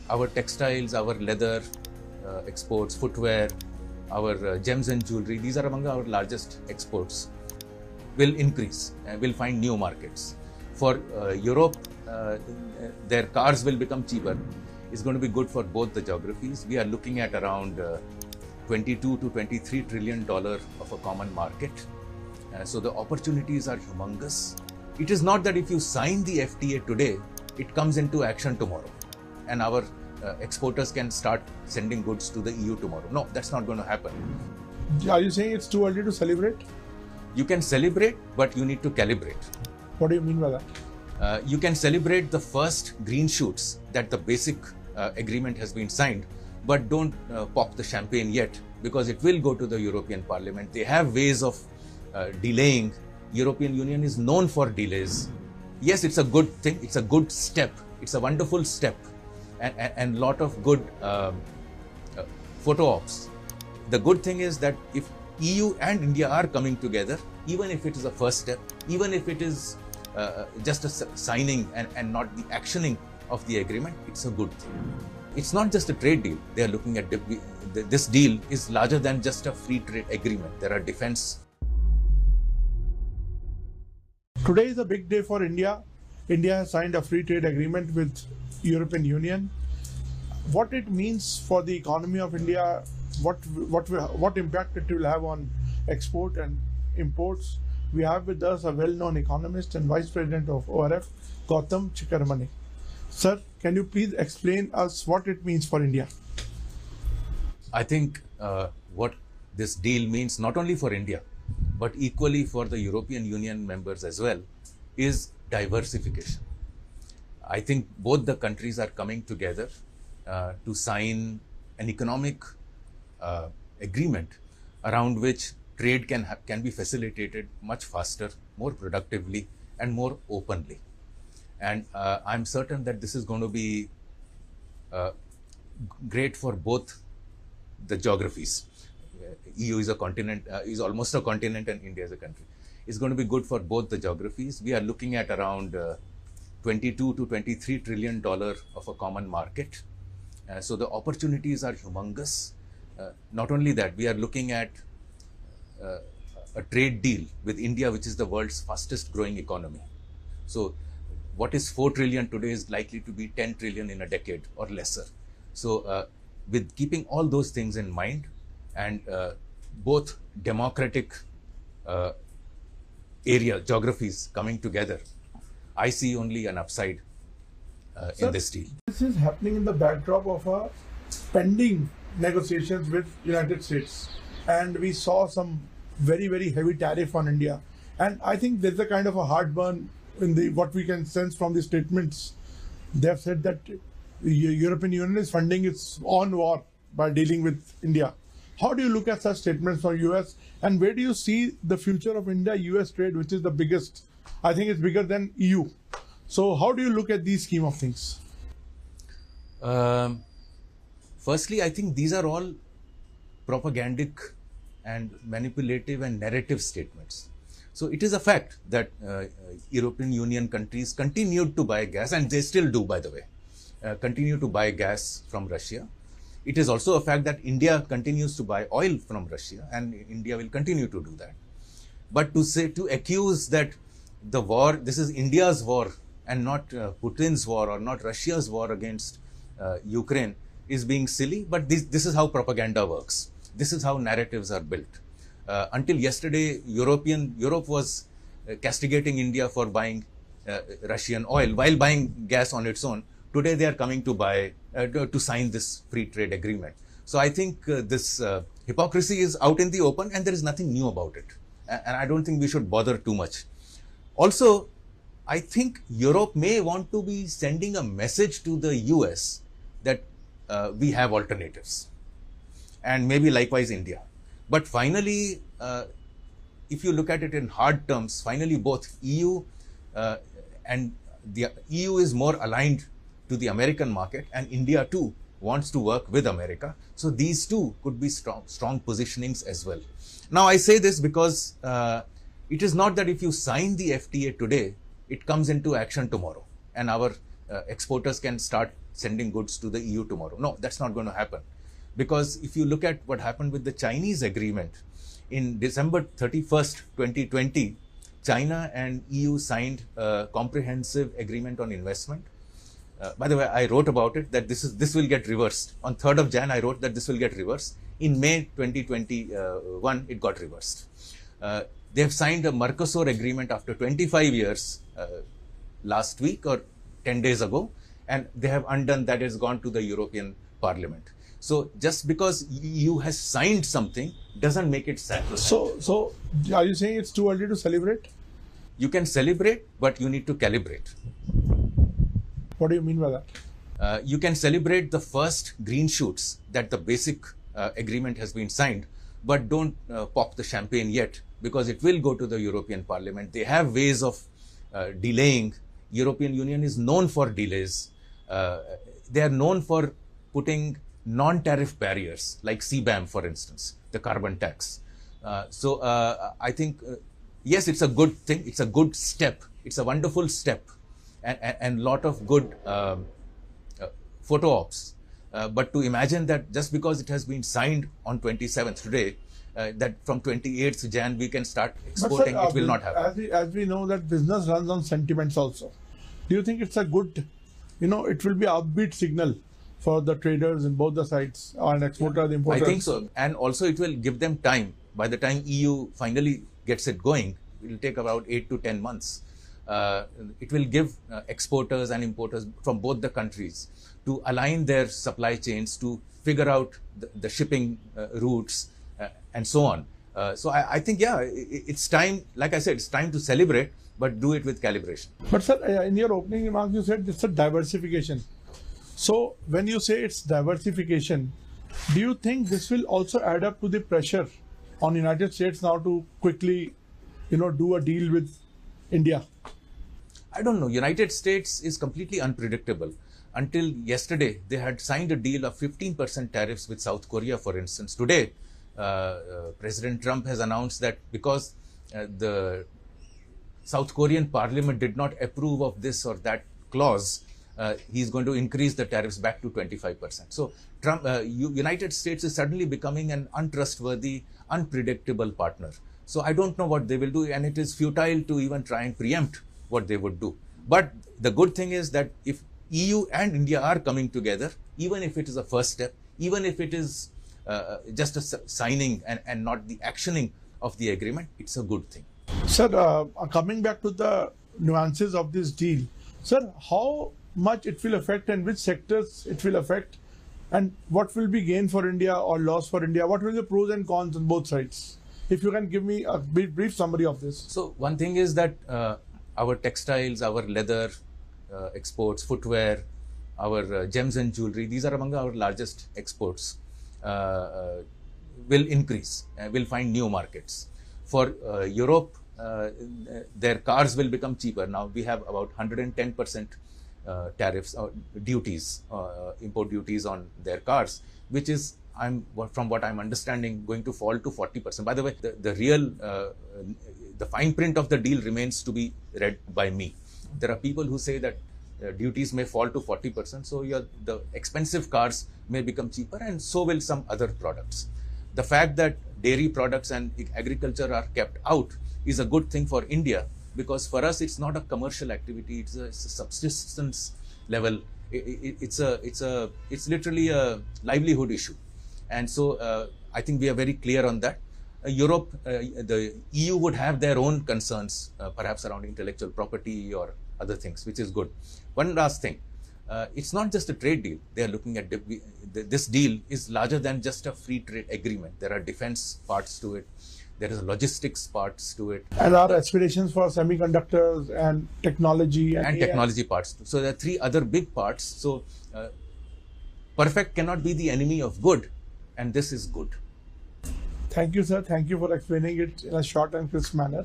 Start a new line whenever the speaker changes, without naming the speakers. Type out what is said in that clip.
our textiles, our leather exports, footwear, our gems and jewellery, these are among our largest exports, will increase and will find new markets. For Europe, their cars will become cheaper. It's going to be good for both the geographies. We are looking at around $22 to $23 trillion of a common market. So the opportunities are humongous. It is not that if you sign the FTA today, it comes into action tomorrow and our exporters can start sending goods to the EU tomorrow. No, that's not going to happen.
Are you saying it's too early to celebrate?
You can celebrate, but you need to calibrate.
What do you mean by that?
You can celebrate the first green shoots that the basic agreement has been signed, but don't pop the champagne yet, because it will go to the European Parliament. They have ways of delaying. European Union is known for delays. Yes, it's a good thing. It's a good step. It's a wonderful step, and lot of good photo ops. The good thing is that if EU and India are coming together, even if it is a first step, even if it is just a signing and not the actioning of the agreement, it's a good thing. It's not just a trade deal. They are looking at this deal is larger than just a free trade agreement. There are defense.
Today is a big day for India. India has signed a free trade agreement with European Union. What it means for the economy of India, what impact it will have on export and imports. We have with us a well-known economist and Vice President of ORF, Gautam Chikermane. Sir, can you please explain us what it means for India?
I think what this deal means not only for India, but equally for the European Union members as well, is diversification. I think both the countries are coming together to sign an economic agreement around which trade can be facilitated much faster, more productively, and more openly. And I'm certain that this is going to be great for both the geographies. EU is a continent, is almost a continent, and India is a country. It's going to be good for both the geographies. We are looking at around $22 to $23 trillion of a common market. So the opportunities are humongous. Not only that, we are looking at a trade deal with India, which is the world's fastest growing economy. So what is 4 trillion today is likely to be 10 trillion in a decade or lesser. So with keeping all those things in mind, and both democratic geographies coming together, I see only an upside in this deal.
This is happening in the backdrop of a pending negotiations with United States, and we saw some very, very heavy tariff on India. And I think there's a kind of a heartburn in what we can sense from the statements. They have said that the European Union is funding its own war by dealing with India. How do you look at such statements from US, and where do you see the future of India-US trade, which is the biggest? I think it's bigger than EU. So how do you look at these scheme of things?
Firstly, I think these are all propagandic and manipulative and narrative statements. So it is a fact that European Union countries continued to buy gas, and they still do, by the way, continue to buy gas from Russia. It is also a fact that India continues to buy oil from Russia, and India will continue to do that. But to accuse that the war, this is India's war and not Putin's war or not Russia's war against Ukraine, is being silly. But this is how propaganda works. This is how narratives are built. Until yesterday, Europe was castigating India for buying Russian oil while buying gas on its own. Today they are coming to sign this free trade agreement. So I think this hypocrisy is out in the open, and there is nothing new about it. And I don't think we should bother too much. Also, I think Europe may want to be sending a message to the US that we have alternatives, and maybe likewise India. But finally, if you look at it in hard terms, finally both EU and the EU is more aligned to the American market, and India too wants to work with America. So these two could be strong positionings as well. Now I say this because it is not that if you sign the FTA today, it comes into action tomorrow and our exporters can start sending goods to the EU tomorrow. No, that's not going to happen. Because if you look at what happened with the Chinese agreement, in December 31st, 2020, China and EU signed a comprehensive agreement on investment. By the way, I wrote about it that this will get reversed. On 3rd of Jan, I wrote that this will get reversed. In May 2021, it got reversed. They have signed a Mercosur agreement after 25 years last week or 10 days ago, and they have undone that. It's gone to the European Parliament. So just because EU has signed something doesn't make it sacrosanct.
So are you saying it's too early to celebrate?
You can celebrate, but you need to calibrate.
What do you mean by that?
You can celebrate the first green shoots that the basic agreement has been signed, but don't pop the champagne yet, because it will go to the European Parliament. They have ways of delaying. European Union is known for delays. They are known for putting non-tariff barriers like CBAM, for instance, the carbon tax. So I think, yes, it's a good thing. It's a good step. It's a wonderful step, and lot of good photo ops. But to imagine that just because it has been signed on 27th today, that from 28th Jan we can start exporting,
but sir,
it will not happen.
As we know that business runs on sentiments also. Do you think it's a good, it will be an upbeat signal for the traders in both the sides, and exporters, importers?
I think so. And also it will give them time. By the time EU finally gets it going, it will take about 8 to 10 months. It will give exporters and importers from both the countries to align their supply chains, to figure out the shipping routes and so on. So I think, yeah, it's time, like I said, it's time to celebrate, but do it with calibration.
But sir, in your opening remarks, you said it's a diversification. So when you say it's diversification, do you think this will also add up to the pressure on United States now to quickly, do a deal with India?
I don't know. United States is completely unpredictable. Until yesterday, they had signed a deal of 15% tariffs with South Korea, for instance. Today, President Trump has announced that because the South Korean parliament did not approve of this or that clause, he's going to increase the tariffs back to 25%. So United States is suddenly becoming an untrustworthy, unpredictable partner. So I don't know what they will do, and it is futile to even try and preempt what they would do. But the good thing is that if EU and India are coming together, even if it is a first step, even if it is just a signing and not the actioning of the agreement, it's a good thing.
Sir, coming back to the nuances of this deal, sir, how much it will affect and which sectors it will affect, and what will be gain for India or loss for India? What will be the pros and cons on both sides? If you can give me a brief summary of this.
So one thing is that our textiles, our leather exports, footwear, our gems and jewellery, these are among our largest exports, will increase, will find new markets. For Europe, their cars will become cheaper. Now we have about 110% tariffs or duties, import duties on their cars, which is, from what I'm understanding, going to fall to 40%. By the way, the real, the fine print of the deal remains to be read by me. There are people who say that duties may fall to 40%, so the expensive cars may become cheaper, and so will some other products. The fact that dairy products and agriculture are kept out is a good thing for India, because for us it's not a commercial activity; it's a subsistence level. It's literally a livelihood issue, and so I think we are very clear on that. Europe, the EU would have their own concerns, perhaps around intellectual property or other things, which is good. One last thing, it's not just a trade deal. They are looking at this deal is larger than just a free trade agreement. There are defense parts to it. There is logistics parts to it.
And our aspirations for semiconductors and technology.
And technology parts. So there are three other big parts. So perfect cannot be the enemy of good, and this is good.
Thank you, sir. Thank you for explaining it in a short and crisp manner.